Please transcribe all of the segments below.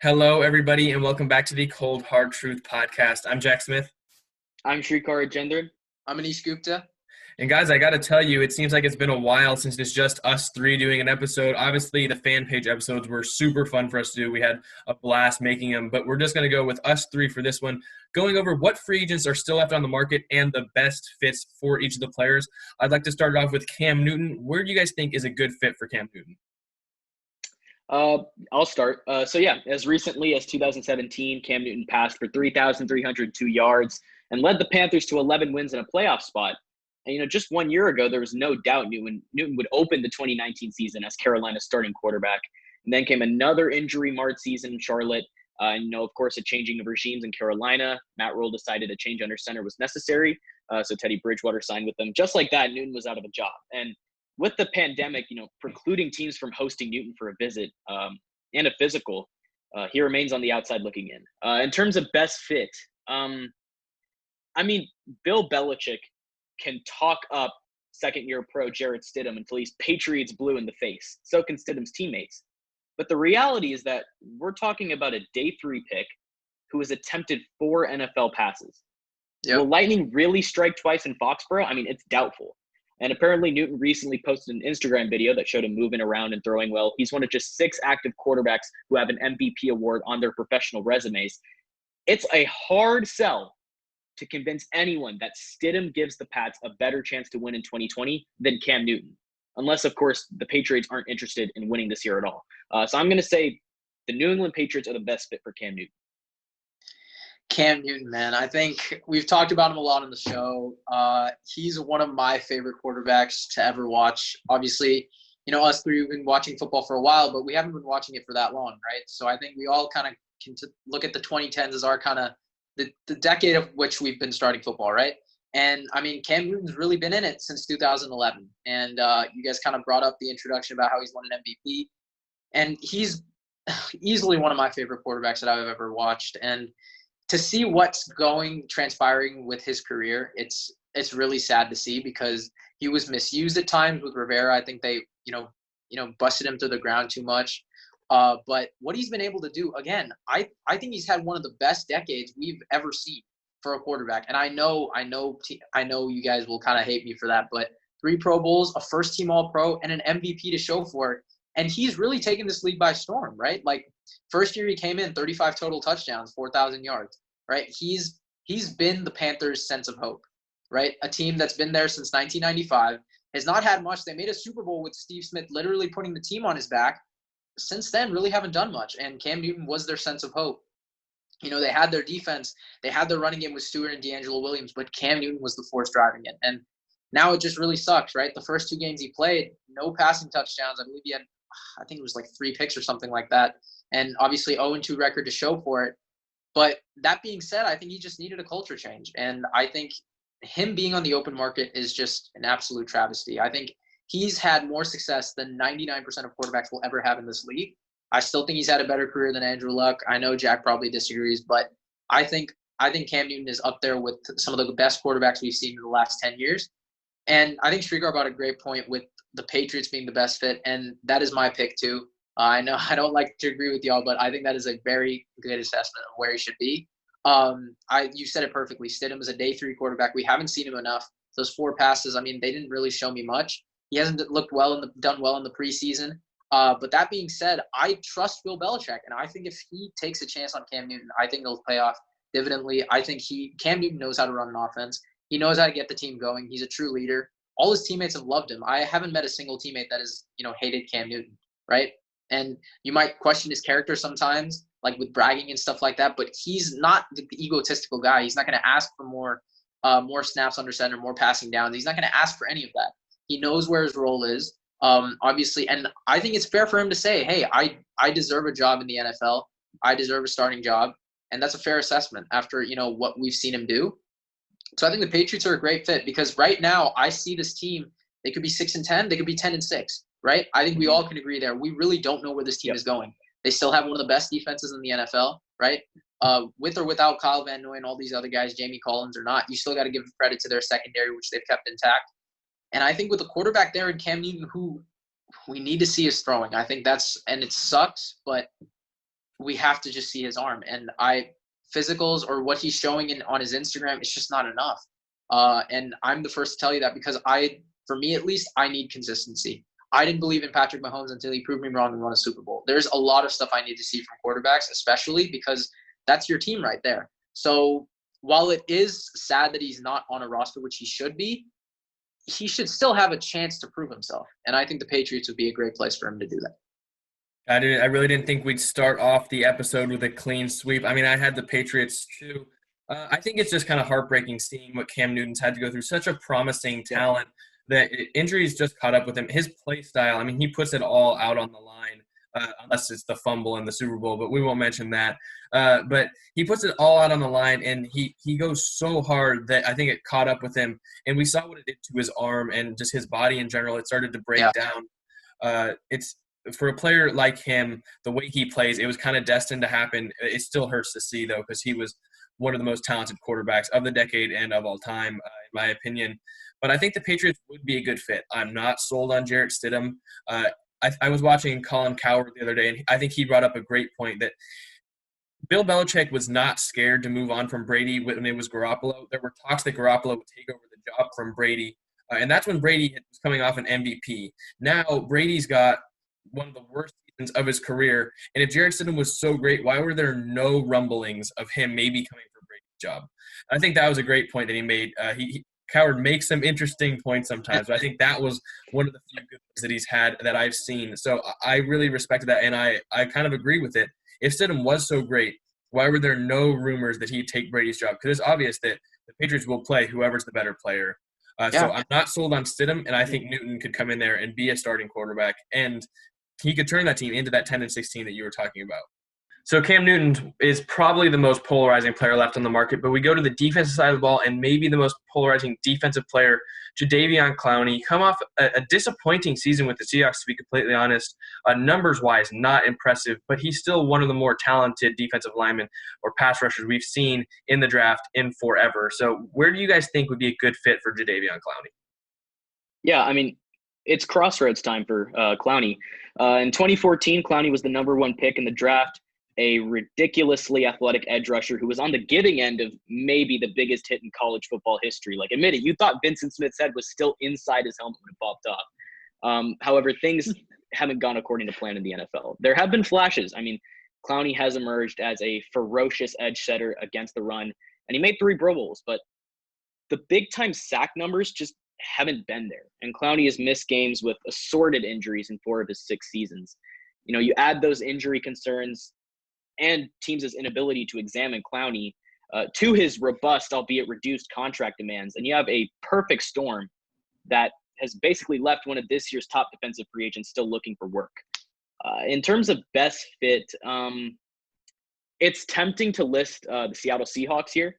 Hello, everybody, and welcome back to the Cold Hard Truth podcast. I'm Jack Smith. I'm Shrikar Gendran. I'm Anish Gupta. And guys, I got to tell you, it seems like it's been a while since it's just us three doing an episode. Obviously, the fan page episodes were super fun for us to do. We had a blast making them, but we're just going to go with us three for this one, going over what free agents are still left on the market and the best fits for each of the players. I'd like to start off with Cam Newton. Where do you guys think is a good fit for Cam Newton? I'll start. As recently as 2017, Cam Newton passed for 3,302 yards and led the Panthers to 11 wins and a playoff spot. And, just 1 year ago, there was no doubt Newton would open the 2019 season as Carolina's starting quarterback. And then came another injury-marred season in Charlotte. Of course, a changing of regimes in Carolina. Matt Rule decided a change under center was necessary. So Teddy Bridgewater signed with them. Just like that, Newton was out of a job. And with the pandemic, precluding teams from hosting Newton for a visit and a physical, he remains on the outside looking in. In terms of best fit, Bill Belichick can talk up second-year pro Jarrett Stidham until he's Patriots blue in the face. So can Stidham's teammates. But the reality is that we're talking about a day 3 pick who has attempted 4 NFL passes. Yep. Will Lightning really strike twice in Foxborough? It's doubtful. And apparently Newton recently posted an Instagram video that showed him moving around and throwing well. He's one of just 6 active quarterbacks who have an MVP award on their professional resumes. It's a hard sell to convince anyone that Stidham gives the Pats a better chance to win in 2020 than Cam Newton. Unless, of course, the Patriots aren't interested in winning this year at all. So I'm going to say the New England Patriots are the best fit for Cam Newton. Cam Newton, man. I think we've talked about him a lot on the show. He's one of my favorite quarterbacks to ever watch. Obviously, us three have been watching football for a while, but we haven't been watching it for that long, right? So I think we all kind of can look at the 2010s as our kind of the decade of which we've been starting football, right? And, Cam Newton's really been in it since 2011. And you guys kind of brought up the introduction about how he's won an MVP. And he's easily one of my favorite quarterbacks that I've ever watched. And to see what's transpiring with his career, it's really sad to see because he was misused at times with Rivera. I think they, busted him to the ground too much. But what he's been able to do, again, I think he's had one of the best decades we've ever seen for a quarterback. And I know you guys will kind of hate me for that, but 3 Pro Bowls, a first-team All-Pro, and an MVP to show for it. And he's really taken this league by storm, right? Like, first year he came in, 35 total touchdowns, 4,000 yards, right? He's been the Panthers' sense of hope, right? A team that's been there since 1995, has not had much. They made a Super Bowl with Steve Smith literally putting the team on his back. Since then, really haven't done much, and Cam Newton was their sense of hope. They had their defense. They had their running game with Stewart and D'Angelo Williams, but Cam Newton was the force driving it. And now it just really sucks, right? The first 2 games he played, no passing touchdowns. I believe he had, I think it was like 3 picks or something like that. And obviously 0-2 record to show for it. But that being said, I think he just needed a culture change. And I think him being on the open market is just an absolute travesty. I think he's had more success than 99% of quarterbacks will ever have in this league. I still think he's had a better career than Andrew Luck. I know Jack probably disagrees, but I think Cam Newton is up there with some of the best quarterbacks we've seen in the last 10 years. And I think Shrikar brought a great point with the Patriots being the best fit, and that is my pick too. I know I don't like to agree with y'all, but I think that is a very good assessment of where he should be. You said it perfectly. Stidham is a day 3 quarterback. We haven't seen him enough. Those 4 passes, they didn't really show me much. He hasn't done well in the preseason. But that being said, I trust Bill Belichick, and I think if he takes a chance on Cam Newton, I think it'll pay off dividendly. I think Cam Newton knows how to run an offense. He knows how to get the team going. He's a true leader. All his teammates have loved him. I haven't met a single teammate that has, hated Cam Newton, right? And you might question his character sometimes, like with bragging and stuff like that, but he's not the egotistical guy. He's not going to ask for more snaps under center, more passing downs. He's not going to ask for any of that. He knows where his role is. Obviously, and I think it's fair for him to say, hey, I deserve a job in the NFL. I deserve a starting job. And that's a fair assessment after, what we've seen him do. So I think the Patriots are a great fit because right now I see this team, they could be 6-10, they could be 10-6, right? I think we all can agree there. We really don't know where this team is going. They still have one of the best defenses in the NFL, right? With or without Kyle Van Noy and all these other guys, Jamie Collins or not, you still got to give credit to their secondary, which they've kept intact. And I think with a quarterback there in Cam Newton, who we need to see his throwing. I think and it sucks, but we have to just see his arm. And physicals or what he's showing on his Instagram, it's just not enough. And I'm the first to tell you that because for me at least, I need consistency. I didn't believe in Patrick Mahomes until he proved me wrong and won a Super Bowl. There's a lot of stuff I need to see from quarterbacks, especially because that's your team right there. So while it is sad that he's not on a roster, which he should be, he should still have a chance to prove himself. And I think the Patriots would be a great place for him to do that. I really didn't think we'd start off the episode with a clean sweep. I mean, I had the Patriots too. I think it's just kind of heartbreaking seeing what Cam Newton's had to go through. Such a promising talent that injuries just caught up with him. His play style, I mean, he puts it all out on the line, unless it's the fumble in the Super Bowl, but we won't mention that. But he puts it all out on the line, and he goes so hard that I think it caught up with him. And we saw what it did to his arm and just his body in general. It started to break down. It's for a player like him, the way he plays, it was kind of destined to happen. It still hurts to see, though, because he was one of the most talented quarterbacks of the decade and of all time, in my opinion. But I think the Patriots would be a good fit. I'm not sold on Jarrett Stidham. I was watching Colin Cowherd the other day, and I think he brought up a great point that Bill Belichick was not scared to move on from Brady when it was Garoppolo. There were talks that Garoppolo would take over the job from Brady, and that's when Brady was coming off an MVP. Now Brady's got one of the worst seasons of his career, and if Jarrett Stidham was so great, why were there no rumblings of him maybe coming for Brady's job? I think that was a great point that he made. Coward makes some interesting points sometimes, but I think that was one of the few good things that he's had that I've seen. So I really respected that, and I kind of agree with it. If Stidham was so great, why were there no rumors that he'd take Brady's job? Because it's obvious that the Patriots will play whoever's the better player. So I'm not sold on Stidham, and I think Newton could come in there and be a starting quarterback, and he could turn that team into that 10-16 that you were talking about. So Cam Newton is probably the most polarizing player left on the market, but we go to the defensive side of the ball, and maybe the most polarizing defensive player, Jadeveon Clowney, come off a disappointing season with the Seahawks, to be completely honest. Numbers-wise, not impressive, but he's still one of the more talented defensive linemen or pass rushers we've seen in the draft in forever. So where do you guys think would be a good fit for Jadeveon Clowney? Yeah, I mean, it's crossroads time for Clowny. In 2014, Clowny was the number one pick in the draft, a ridiculously athletic edge rusher who was on the giving end of maybe the biggest hit in college football history. Like, admit it, you thought Vincent Smith's head was still inside his helmet when it popped off. However, things haven't gone according to plan in the NFL. There have been flashes. I mean, Clowny has emerged as a ferocious edge setter against the run, and he made 3 Pro Bowls, but the big-time sack numbers just haven't been there. And Clowny has missed games with assorted injuries in 4 of his 6 seasons. You know, you add those injury concerns and teams' inability to examine Clowny to his robust, albeit reduced contract demands, and you have a perfect storm that has basically left one of this year's top defensive free agents still looking for work. In terms of best fit, it's tempting to list the Seattle Seahawks here.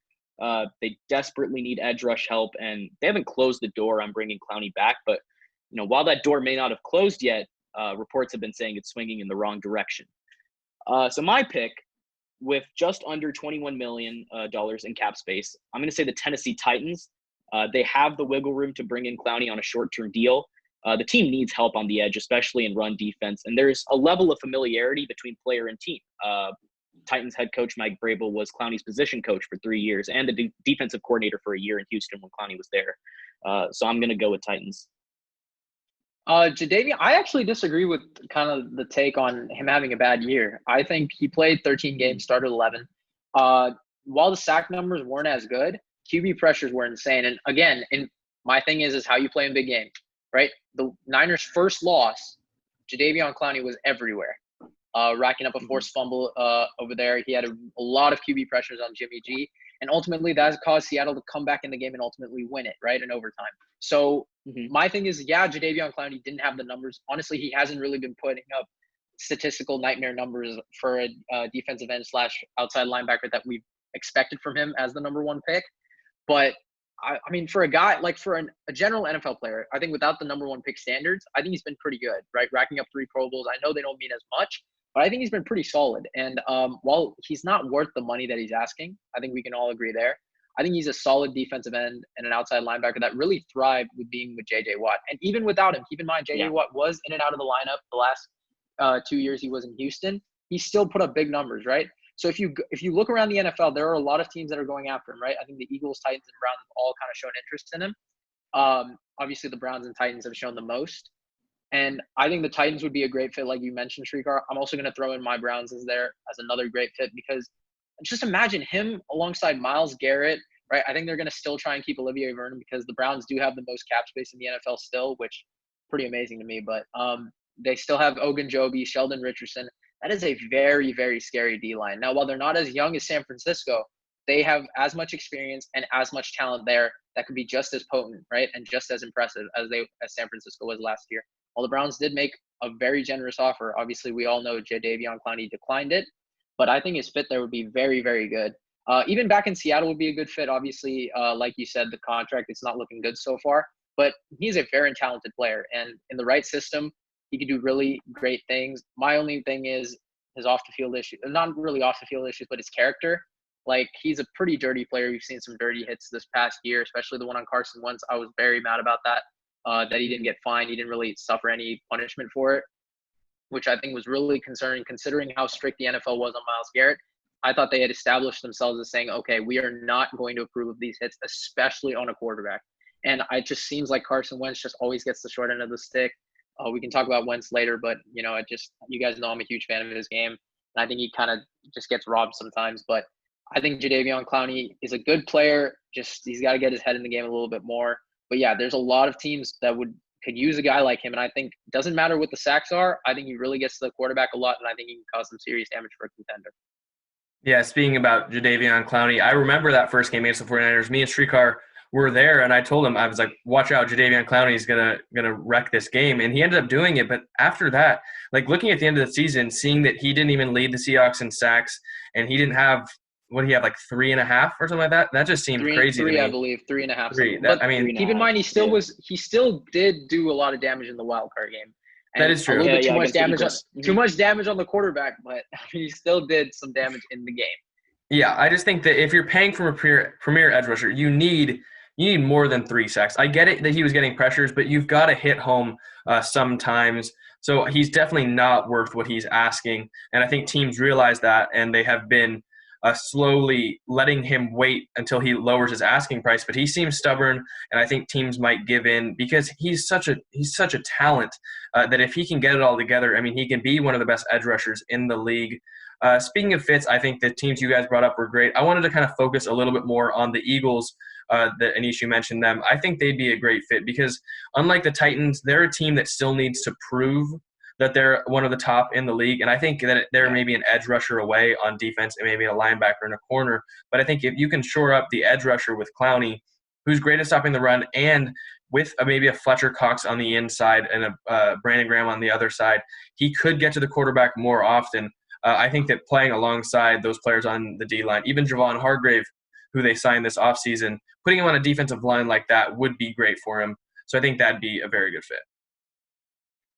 They desperately need edge rush help, and they haven't closed the door on bringing Clowny back. But, you know, while that door may not have closed yet, reports have been saying it's swinging in the wrong direction. So my pick, with just under $21 million in cap space, I'm going to say the Tennessee Titans. They have the wiggle room to bring in Clowny on a short-term deal. The team needs help on the edge, especially in run defense, and there's a level of familiarity between player and team. Titans head coach Mike Vrabel was Clowney's position coach for 3 years and the defensive coordinator for a year in Houston when Clowney was there. So I'm going to go with Titans. Jadeveon, I actually disagree with kind of the take on him having a bad year. I think he played 13 games, started 11. While the sack numbers weren't as good, QB pressures were insane. And again, my thing is how you play in big games, right? The Niners' first loss, Jadeveon Clowney was everywhere, racking up a forced fumble over there. He had a lot of QB pressures on Jimmy G. And ultimately, that caused Seattle to come back in the game and ultimately win it, right, in overtime. So my thing is, Jadeveon Clowney didn't have the numbers. Honestly, he hasn't really been putting up statistical nightmare numbers for a defensive end / outside linebacker that we've expected from him as the number 1 pick. But, I mean, for a guy, like for a general NFL player, I think without the number 1 pick standards, I think he's been pretty good, right? Racking up 3 Pro Bowls. I know they don't mean as much, but I think he's been pretty solid. And while he's not worth the money that he's asking, I think we can all agree there. I think he's a solid defensive end and an outside linebacker that really thrived with being with J.J. Watt. And even without him, keep in mind, J.J. Watt was in and out of the lineup the last 2 years he was in Houston. He still put up big numbers, right? So if you look around the NFL, there are a lot of teams that are going after him, right? I think the Eagles, Titans, and Browns have all kind of shown interest in him. Obviously, the Browns and Titans have shown the most. And I think the Titans would be a great fit, like you mentioned, Shrikar. I'm also going to throw in my Browns as another great fit because just imagine him alongside Myles Garrett, right? I think they're going to still try and keep Olivier Vernon because the Browns do have the most cap space in the NFL still, which is pretty amazing to me. But they still have Ogunjobi, Sheldon Richardson. That is a very, very scary D-line. Now, while they're not as young as San Francisco, they have as much experience and as much talent there that could be just as potent, right, and just as impressive as San Francisco was last year. While the Browns did make a very generous offer, obviously we all know Jadeveon Clowney declined it, but I think his fit there would be very, very good. Even back in Seattle would be a good fit. Obviously, like you said, the contract, it's not looking good so far, but he's a very talented player, and in the right system, he could do really great things. My only thing is his off-the-field issues. Not really off-the-field issues, but his character. Like, he's a pretty dirty player. We've seen some dirty hits this past year, especially the one on Carson Wentz. I was very mad about that, that he didn't get fined. He didn't really suffer any punishment for it, which I think was really concerning considering how strict the NFL was on Myles Garrett. I thought they had established themselves as saying, okay, we are not going to approve of these hits, especially on a quarterback. And it just seems like Carson Wentz just always gets the short end of the stick. We can talk about Wentz later, but, you guys know I'm a huge fan of his game. And I think he kind of just gets robbed sometimes. But I think Jadeveon Clowney is a good player. Just he's got to get his head in the game a little bit more. But, yeah, there's a lot of teams that could use a guy like him. And I think it doesn't matter what the sacks are. I think he really gets to the quarterback a lot, and I think he can cause some serious damage for a contender. Yeah, speaking about Jadeveon Clowney, I remember that first game against the 49ers. Me and Shrikar were there, and I told him, I was like, watch out, Jadeveon Clowney is gonna wreck this game. And he ended up doing it. But after that, like looking at the end of the season, seeing that he didn't even lead the Seahawks in sacks, and he didn't have – what did he have, like 3.5 or something like that? That just seemed crazy to me. I believe, 3.5. Keep in mind, he still did do a lot of damage in the wild card game. And that is true. A little bit too much damage on the quarterback, but he still did some damage in the game. Yeah, I just think that if you're paying for a premier edge rusher, you need more than 3 sacks. I get it that he was getting pressures, but you've got to hit home sometimes. So he's definitely not worth what he's asking, and I think teams realize that, and they have been slowly letting him wait until he lowers his asking price. But he seems stubborn, and I think teams might give in because he's such a talent that if he can get it all together, I mean, he can be one of the best edge rushers in the league. Speaking of fits, I think the teams you guys brought up were great. I wanted to kind of focus a little bit more on the Eagles. That Anish, you mentioned them. I think they'd be a great fit because unlike the Titans, they're a team that still needs to prove that they're one of the top in the league. And I think that they're maybe an edge rusher away on defense and maybe a linebacker in a corner. But I think if you can shore up the edge rusher with Clowney, who's great at stopping the run, and with maybe a Fletcher Cox on the inside and a Brandon Graham on the other side, he could get to the quarterback more often. I think that playing alongside those players on the D-line, even Javon Hargrave, who they signed this offseason, putting him on a defensive line like that would be great for him. So I think that'd be a very good fit.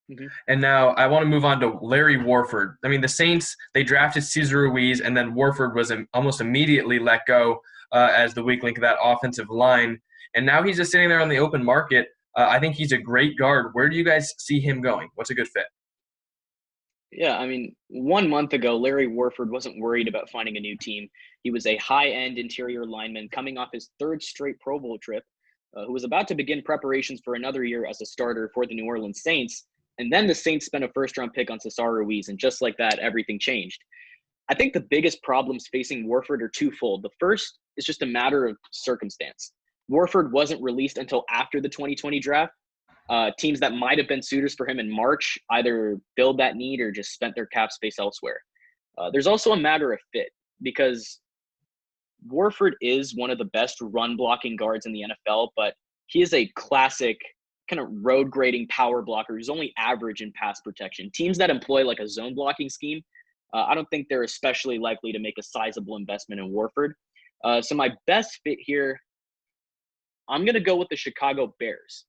Mm-hmm. And now I want to move on to Larry Warford. I mean, the Saints, they drafted Cesar Ruiz, and then Warford was almost immediately let go as the weak link of that offensive line. And now he's just sitting there on the open market. I think he's a great guard. Where do you guys see him going? What's a good fit? Yeah, I mean, 1 month ago, Larry Warford wasn't worried about finding a new team. He was a high-end interior lineman coming off his 3rd straight Pro Bowl trip, who was about to begin preparations for another year as a starter for the New Orleans Saints. And then the Saints spent a 1st-round pick on Cesar Ruiz, and just like that, everything changed. I think the biggest problems facing Warford are twofold. The first is just a matter of circumstance. Warford wasn't released until after the 2020 draft. Teams that might have been suitors for him in March either filled that need or just spent their cap space elsewhere. There's also a matter of fit because Warford is one of the best run-blocking guards in the NFL, but he is a classic kind of road grading power blocker who's only average in pass protection. Teams that employ like a zone blocking scheme, I don't think they're especially likely to make a sizable investment in Warford. So my best fit here, I'm going to go with the Chicago Bears.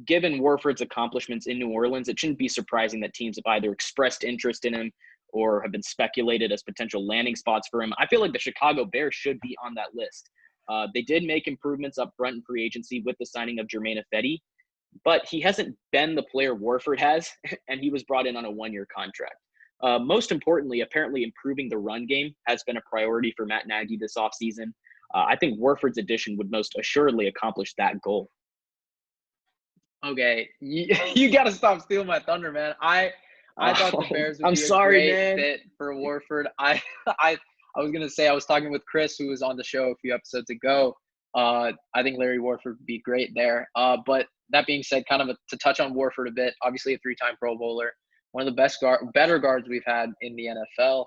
Given Warford's accomplishments in New Orleans, it shouldn't be surprising that teams have either expressed interest in him or have been speculated as potential landing spots for him. I feel like the Chicago Bears should be on that list. They did make improvements up front in free agency with the signing of Jermaine Ifedi, but he hasn't been the player Warford has, and he was brought in on a 1-year contract. Most importantly, apparently improving the run game has been a priority for Matt Nagy this offseason. I think Warford's addition would most assuredly accomplish that goal. Okay, you got to stop stealing my thunder, man. I thought the Bears would be a great fit for Warford. I was gonna say, I was talking with Chris, who was on the show a few episodes ago. I think Larry Warford would be great there. But that being said, to touch on Warford a bit, obviously a 3-time Pro Bowler, one of the better guards we've had in the NFL.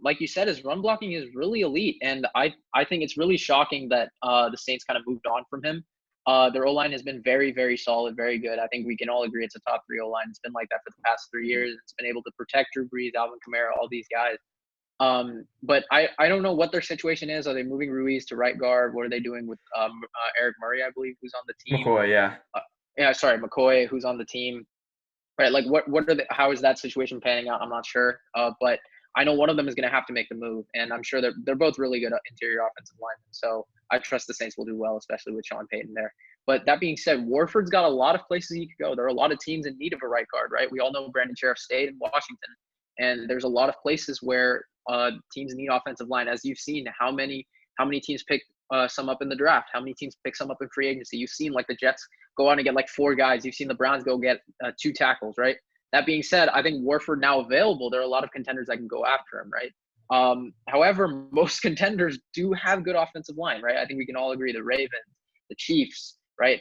Like you said, his run blocking is really elite, and I think it's really shocking that the Saints kind of moved on from him. Their O-line has been very, very solid, very good. I think we can all agree it's a top 3 O-line. It's been like that for the past 3 years. It's been able to protect Drew Brees, Alvin Kamara, all these guys. But I don't know what their situation is. Are they moving Ruiz to right guard? What are they doing with Eric Murray, I believe, who's on the team? McCoy, yeah. McCoy, who's on the team. Right, like how is that situation panning out? I'm not sure. But I know one of them is going to have to make the move, and I'm sure they're both really good interior offensive linemen. So I trust the Saints will do well, especially with Sean Payton there. But that being said, Warford's got a lot of places he could go. There are a lot of teams in need of a right guard, right? We all know Brandon Sheriff stayed in Washington, and there's a lot of places where teams need offensive line. As you've seen, how many teams pick some up in the draft? How many teams pick some up in free agency? You've seen like the Jets go out and get like 4 guys. You've seen the Browns go get 2 tackles, right? That being said, I think Warford now available. There are a lot of contenders that can go after him, right? However, most contenders do have good offensive line, right? I think we can all agree. The Ravens, the Chiefs, right?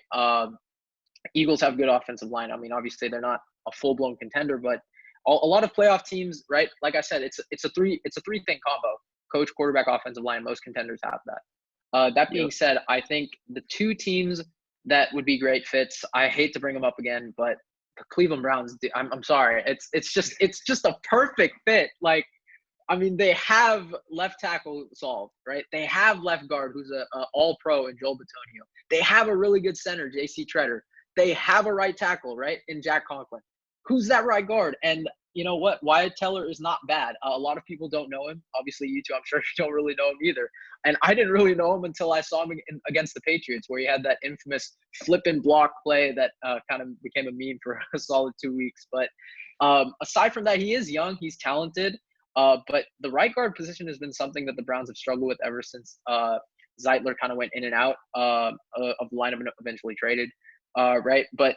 Eagles have good offensive line. I mean, obviously they're not a full-blown contender, but a lot of playoff teams, right? Like I said, it's a three-thing combo: coach, quarterback, offensive line. Most contenders have that. That being said, I think the 2 teams that would be great fits, I hate to bring them up again, but the Cleveland Browns, I'm sorry. It's just a perfect fit. Like, I mean, they have left tackle solved, right? They have left guard who's a all-pro in Joel Bitonio. They have a really good center, J.C. Treader. They have a right tackle, right, in Jack Conklin. Who's that right guard? And you know what? Wyatt Teller is not bad. A lot of people don't know him. Obviously, you two, I'm sure you don't really know him either. And I didn't really know him until I saw him against the Patriots, where he had that infamous flip and block play that kind of became a meme for a solid 2 weeks. But aside from that, he is young. He's talented. But the right guard position has been something that the Browns have struggled with ever since Zeitler kind of went in and out of the lineup and eventually traded, right? But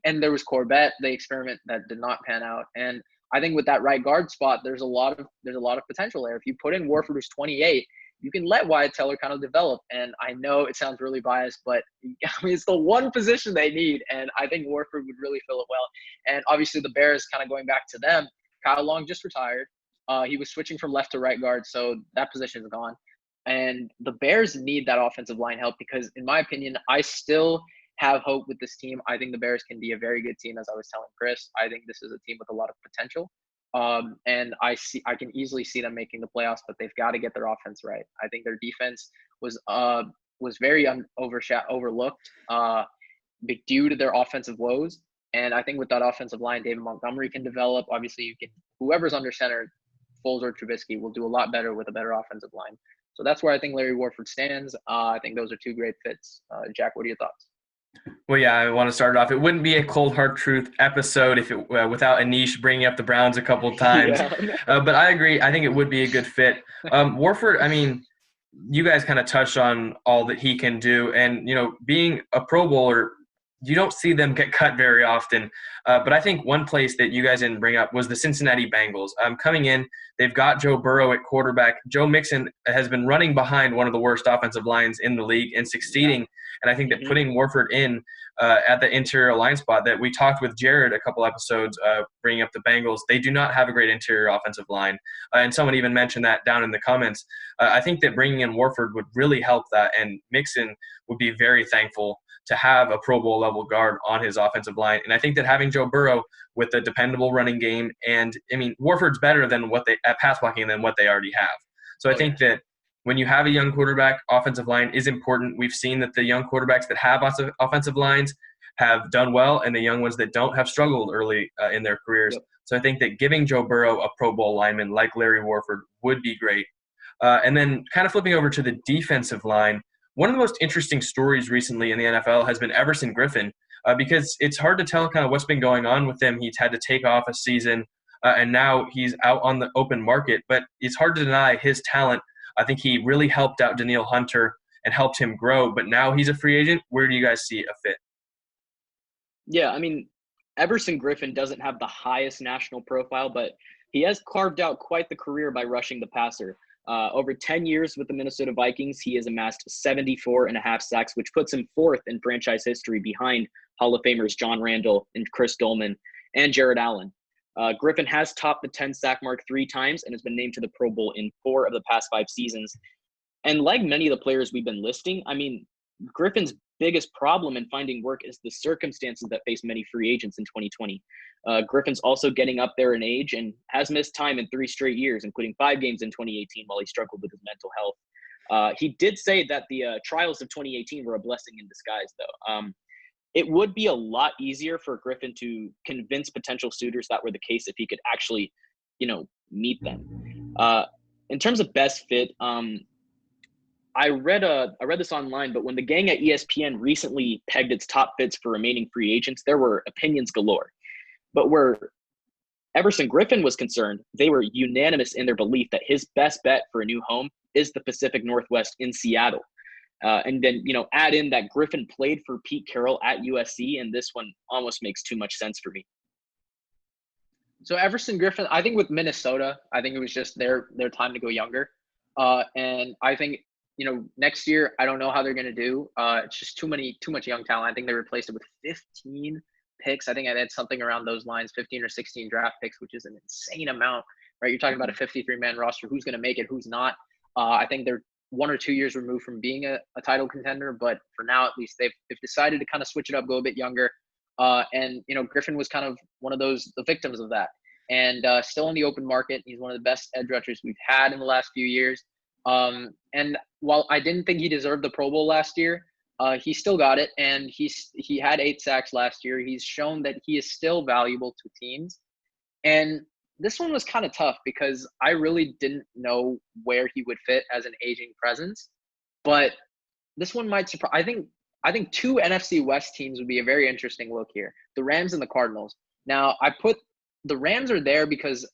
there was Corbett, the experiment that did not pan out. And I think with that right guard spot, there's a lot of potential there. If you put in Warford, who's 28, you can let Wyatt Teller kind of develop. And I know it sounds really biased, but I mean, it's the one position they need. And I think Warford would really fill it well. And obviously the Bears, kind of going back to them, Kyle Long just retired. He was switching from left to right guard, so that position is gone. And the Bears need that offensive line help because, in my opinion, I still have hope with this team. I think the Bears can be a very good team, as I was telling Chris. I think this is a team with a lot of potential. And I can easily see them making the playoffs, but they've got to get their offense right. I think their defense was very overlooked due to their offensive woes. And I think with that offensive line, David Montgomery can develop. Obviously, whoever's under center, Foles or Trubisky, will do a lot better with a better offensive line. So that's where I think Larry Warford stands. I think those are 2 great fits. Jack, what are your thoughts? Well, yeah, I want to start it off. It wouldn't be a Cold Hard Truth episode if it without Anish bringing up the Browns a couple of times. But I agree. I think it would be a good fit. Warford, I mean, you guys kind of touched on all that he can do. And, being a Pro Bowler, you don't see them get cut very often. But I think one place that you guys didn't bring up was the Cincinnati Bengals. Coming in, they've got Joe Burrow at quarterback. Joe Mixon has been running behind one of the worst offensive lines in the league and succeeding. And I think that putting Warford in at the interior line spot that we talked with Jared a couple episodes bringing up the Bengals, they do not have a great interior offensive line. And someone even mentioned that down in the comments. I think that bringing in Warford would really help that, and Mixon would be very thankful to have a Pro Bowl level guard on his offensive line. And I think that having Joe Burrow with a dependable running game, and I mean, Warford's better than at pass blocking than what they already have. So I think that when you have a young quarterback, offensive line is important. We've seen that the young quarterbacks that have offensive lines have done well, and the young ones that don't have struggled early in their careers. Yep. So I think that giving Joe Burrow a Pro Bowl lineman like Larry Warford would be great. And then kind of flipping over to the defensive line, one of the most interesting stories recently in the NFL has been Everson Griffin, because it's hard to tell kind of what's been going on with him. He's had to take off a season, and now he's out on the open market, but it's hard to deny his talent. I think he really helped out Danielle Hunter and helped him grow, but now he's a free agent. Where do you guys see a fit? Yeah, I mean, Everson Griffin doesn't have the highest national profile, but he has carved out quite the career by rushing the passer. Over 10 years with the Minnesota Vikings, he has amassed 74.5 sacks, which puts him fourth in franchise history behind Hall of Famers John Randall and Chris Dolman and Jared Allen. Griffin has topped the 10-sack mark 3 times and has been named to the Pro Bowl in 4 of the past 5 seasons. And like many of the players we've been listing, I mean, Griffin's biggest problem in finding work is the circumstances that face many free agents in 2020. Griffin's also getting up there in age and has missed time in 3 straight years, including 5 games in 2018 while he struggled with his mental health. He did say that the trials of 2018 were a blessing in disguise, though. It would be a lot easier for Griffin to convince potential suitors that were the case if he could actually, meet them. In terms of best fit, I read this online, but when the gang at ESPN recently pegged its top fits for remaining free agents, there were opinions galore. But where Everson Griffin was concerned, they were unanimous in their belief that his best bet for a new home is the Pacific Northwest in Seattle. And then, add in that Griffin played for Pete Carroll at USC, and this one almost makes too much sense for me. So Everson Griffin, I think with Minnesota, I think it was just their time to go younger. And I think, next year, I don't know how they're going to do. It's just too much young talent. I think they replaced it with 15 picks. I think I had something around those lines, 15 or 16 draft picks, which is an insane amount, right? You're talking about a 53-man roster. Who's going to make it? Who's not? I think they're 1 or 2 years removed from being a title contender, but for now, at least, they've decided to kind of switch it up, go a bit younger. And Griffin was kind of one of the victims of that. And still in the open market, he's one of the best edge rushers we've had in the last few years. And while I didn't think he deserved the Pro Bowl last year, he still got it, and he had 8 sacks last year. He's shown that he is still valuable to teams. And this one was kind of tough because I really didn't know where he would fit as an aging presence. But this one might surprise. I think 2 NFC West teams would be a very interesting look here: the Rams and the Cardinals. Now, I put the Rams are there because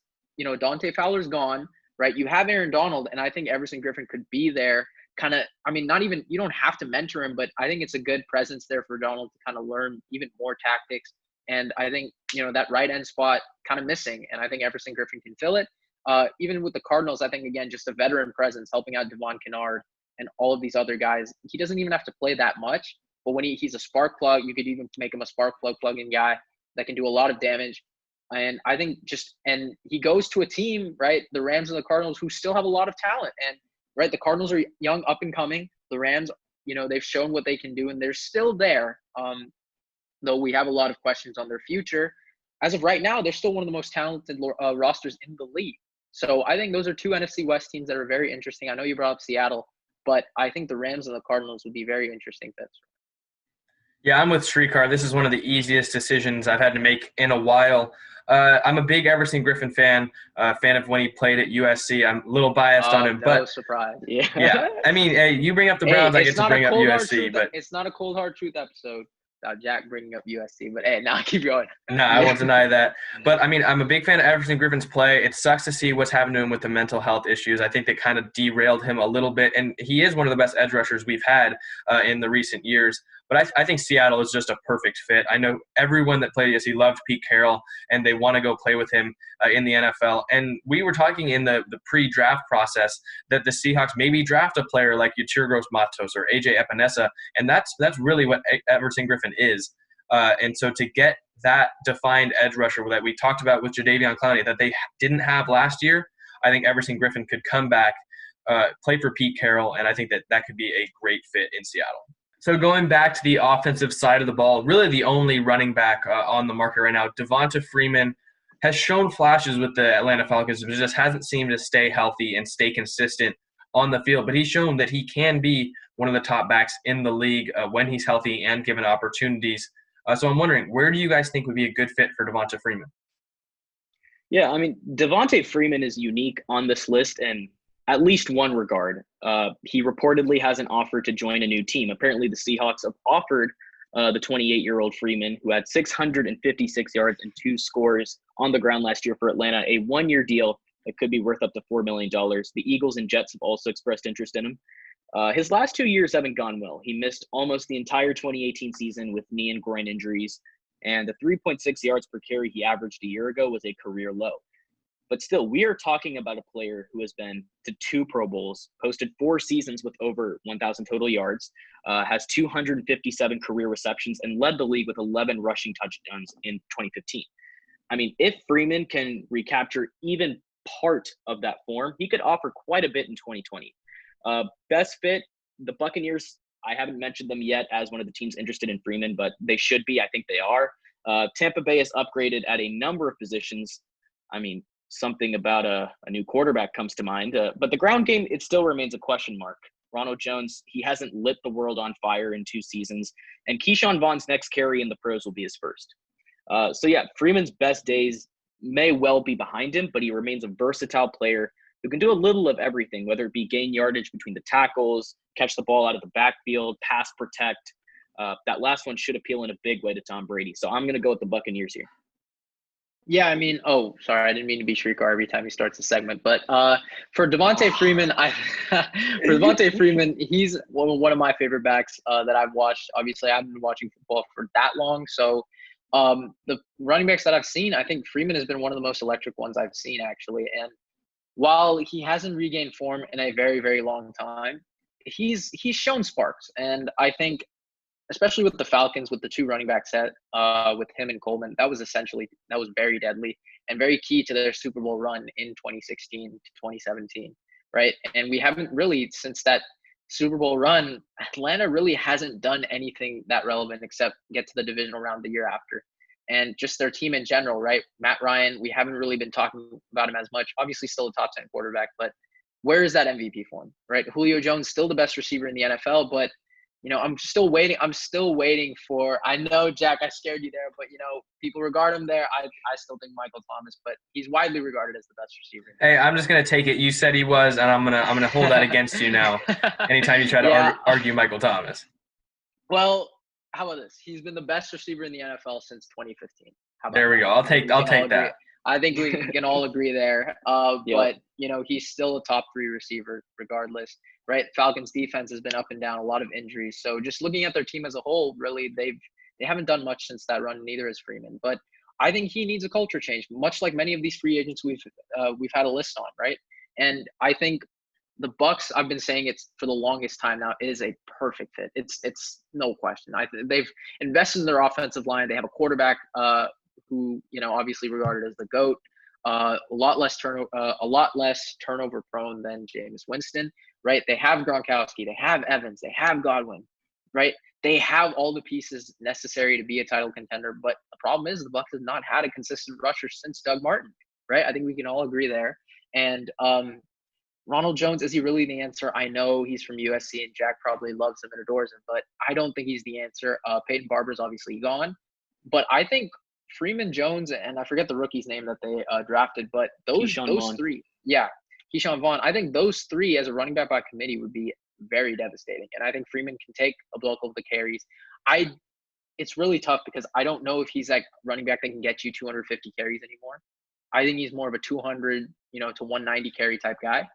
Dante Fowler's gone. Right, you have Aaron Donald, and I think Everson Griffin could be there. Kind of, not even, you don't have to mentor him, but I think it's a good presence there for Donald to kind of learn even more tactics. And I think that right end spot kind of missing, and I think Everson Griffin can fill it. Even with the Cardinals, I think again just a veteran presence helping out Devon Kennard and all of these other guys. He doesn't even have to play that much, but when he's a spark plug, you could even make him a spark plug-in guy that can do a lot of damage. And I think and he goes to a team, right, the Rams and the Cardinals, who still have a lot of talent. And, right, the Cardinals are young, up and coming. The Rams, they've shown what they can do, and they're still there, though we have a lot of questions on their future. As of right now, they're still one of the most talented rosters in the league. So I think those are 2 NFC West teams that are very interesting. I know you brought up Seattle, but I think the Rams and the Cardinals would be very interesting fits. Yeah, I'm with Shrikar. This is one of the easiest decisions I've had to make in a while. I'm a big Everson Griffin fan of when he played at USC. I'm a little biased on him, but surprise. Yeah. I mean, hey, you bring up the Browns, I get to bring up USC, but it's not a cold hard truth episode. Jack bringing up USC, but hey, now keep going. No, I won't deny that. But I mean, I'm a big fan of Everson Griffin's play. It sucks to see what's happened to him with the mental health issues. I think they kind of derailed him a little bit, and he is one of the best edge rushers we've had in the recent years. But I think Seattle is just a perfect fit. I know everyone that played USC loved Pete Carroll, and they want to go play with him in the NFL. And we were talking in the pre-draft process that the Seahawks maybe draft a player like Yetur Gross-Matos or AJ Epinesa, and that's really what Everson Griffin is. And so to get that defined edge rusher that we talked about with Jadeveon Clowny that they didn't have last year, I think Everson Griffin could come back, play for Pete Carroll, and I think that could be a great fit in Seattle. So going back to the offensive side of the ball, really the only running back on the market right now, Devonta Freeman has shown flashes with the Atlanta Falcons, but just hasn't seemed to stay healthy and stay consistent on the field. But he's shown that he can be one of the top backs in the league when he's healthy and given opportunities. So I'm wondering, where do you guys think would be a good fit for Devonta Freeman? Yeah, I mean, Devonta Freeman is unique on this list, and at least one regard. He reportedly has an offer to join a new team. Apparently, the Seahawks have offered the 28-year-old Freeman, who had 656 yards and 2 scores on the ground last year for Atlanta, a one-year deal that could be worth up to $4 million. The Eagles and Jets have also expressed interest in him. His last 2 years haven't gone well. He missed almost the entire 2018 season with knee and groin injuries, and the 3.6 yards per carry he averaged a year ago was a career low. But still, we are talking about a player who has been to 2 Pro Bowls, posted 4 seasons with over 1,000 total yards, has 257 career receptions, and led the league with 11 rushing touchdowns in 2015. I mean, if Freeman can recapture even part of that form, he could offer quite a bit in 2020. Best fit, the Buccaneers, I haven't mentioned them yet as one of the teams interested in Freeman, but they should be. I think they are. Tampa Bay has upgraded at a number of positions. I mean, something about a new quarterback comes to mind. But the ground game, it still remains a question mark. Ronald Jones, he hasn't lit the world on fire in 2 seasons. And Keyshawn Vaughn's next carry in the pros will be his first. So, yeah, Freeman's best days may well be behind him, but he remains a versatile player who can do a little of everything, whether it be gain yardage between the tackles, catch the ball out of the backfield, pass protect. That last one should appeal in a big way to Tom Brady. So I'm going to go with the Buccaneers here. Yeah, I mean, sorry, I didn't mean to be Shrieker every time he starts a segment, but for Devonta Freeman, he's one of my favorite backs that I've watched. Obviously, I haven't been watching football for that long, so the running backs that I've seen, I think Freeman has been one of the most electric ones I've seen, actually. And while he hasn't regained form in a very, very long time, he's shown sparks, and I think, especially with the Falcons, with the 2 running back set, with him and Coleman, that was very deadly and very key to their Super Bowl run in 2016 to 2017, right? And we haven't really, since that Super Bowl run, Atlanta really hasn't done anything that relevant except get to the divisional round the year after. And just their team in general, right? Matt Ryan, we haven't really been talking about him as much. Obviously still a top 10 quarterback, but where is that MVP form, right? Julio Jones, still the best receiver in the NFL, but I'm still waiting for, I know, Jack, I scared you there, but, people regard him there. I still think Michael Thomas, but he's widely regarded as the best receiver. Hey, I'm just going to take it. You said he was, and I'm going to hold that against you now anytime you try to argue Michael Thomas. Well, how about this? He's been the best receiver in the NFL since 2015. There we go. I'll take that. I think we can all agree there. But, he's still a top 3 receiver regardless, right? Falcons defense has been up and down, a lot of injuries. So just looking at their team as a whole, really, they haven't done much since that run, neither has Freeman. But I think he needs a culture change, much like many of these free agents we've had a list on, right? And I think the Bucs, I've been saying it's for the longest time now, is a perfect fit. It's no question. They've invested in their offensive line. They have a quarterback who, obviously regarded as the GOAT, a lot less turnover prone than Jameis Winston, right? They have Gronkowski, they have Evans, they have Godwin, right? They have all the pieces necessary to be a title contender, but the problem is the Bucs have not had a consistent rusher since Doug Martin, right? I think we can all agree there. And Ronald Jones, is he really the answer? I know he's from USC and Jack probably loves him and adores him, but I don't think he's the answer. Peyton Barber's obviously gone, but I think Freeman, Jones, and I forget the rookie's name that they drafted, but those 3, Keyshawn Vaughn, I think those 3 as a running back by committee would be very devastating. And I think Freeman can take a bulk of the carries. It's really tough because I don't know if he's like running back that can get you 250 carries anymore. I think he's more of a 200, to 190 carry type guy.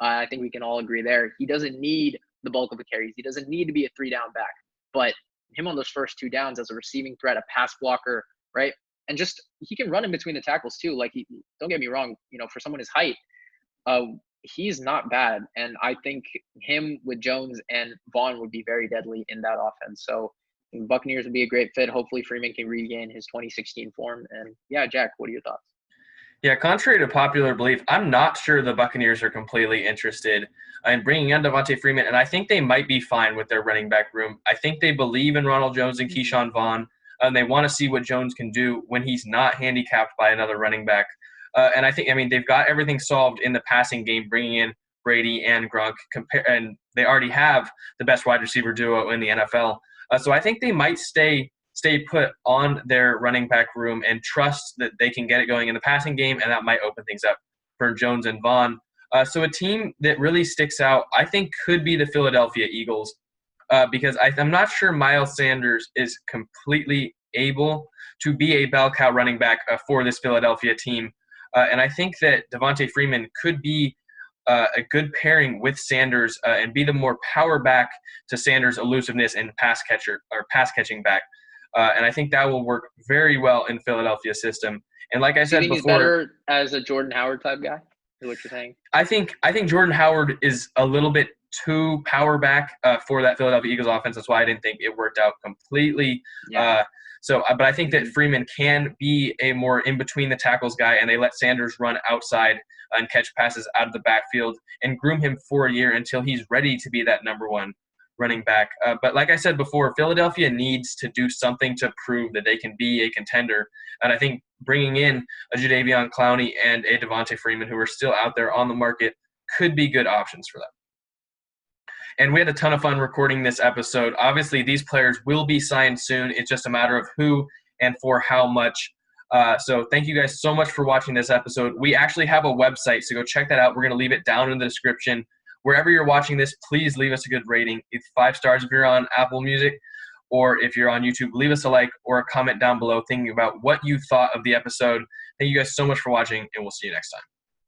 I think we can all agree there. He doesn't need the bulk of the carries. He doesn't need to be a 3-down back, but him on those first 2 downs as a receiving threat, a pass blocker, right? And just, he can run in between the tackles too. Like, don't get me wrong, for someone his height, he's not bad. And I think him with Jones and Vaughn would be very deadly in that offense. So the Buccaneers would be a great fit. Hopefully Freeman can regain his 2016 form. And yeah, Jack, what are your thoughts? Yeah, contrary to popular belief, I'm not sure the Buccaneers are completely interested in bringing in Devonta Freeman, and I think they might be fine with their running back room. I think they believe in Ronald Jones and Keyshawn Vaughn, and they want to see what Jones can do when he's not handicapped by another running back. And they've got everything solved in the passing game, bringing in Brady and Gronk, and they already have the best wide receiver duo in the NFL. So I think they might stay put on their running back room and trust that they can get it going in the passing game, and that might open things up for Jones and Vaughn. So a team that really sticks out, I think, could be the Philadelphia Eagles, because I'm not sure Miles Sanders is completely able to be a bell cow running back for this Philadelphia team. And I think that Devonta Freeman could be a good pairing with Sanders and be the more power back to Sanders' elusiveness and pass catching back. And I think that will work very well in Philadelphia's system. And like I Do you said think he's before, better as a Jordan Howard type guy? Is what you're saying? I think Jordan Howard is a little bit too power back for that Philadelphia Eagles offense. That's why I didn't think it worked out completely. Yeah. But I think that Freeman can be a more in between the tackles guy, and they let Sanders run outside and catch passes out of the backfield and groom him for a year until he's ready to be that number one running back. But like I said before, Philadelphia needs to do something to prove that they can be a contender. And I think bringing in a Jadeveon Clowny and a Devonta Freeman, who are still out there on the market, could be good options for them. And we had a ton of fun recording this episode. Obviously, these players will be signed soon. It's just a matter of who and for how much. So thank you guys so much for watching this episode. We actually have a website, so go check that out. We're going to leave it down in the description. Wherever you're watching this, please leave us a good rating. It's 5 stars if you're on Apple Music, or if you're on YouTube, leave us a like or a comment down below thinking about what you thought of the episode. Thank you guys so much for watching, and we'll see you next time.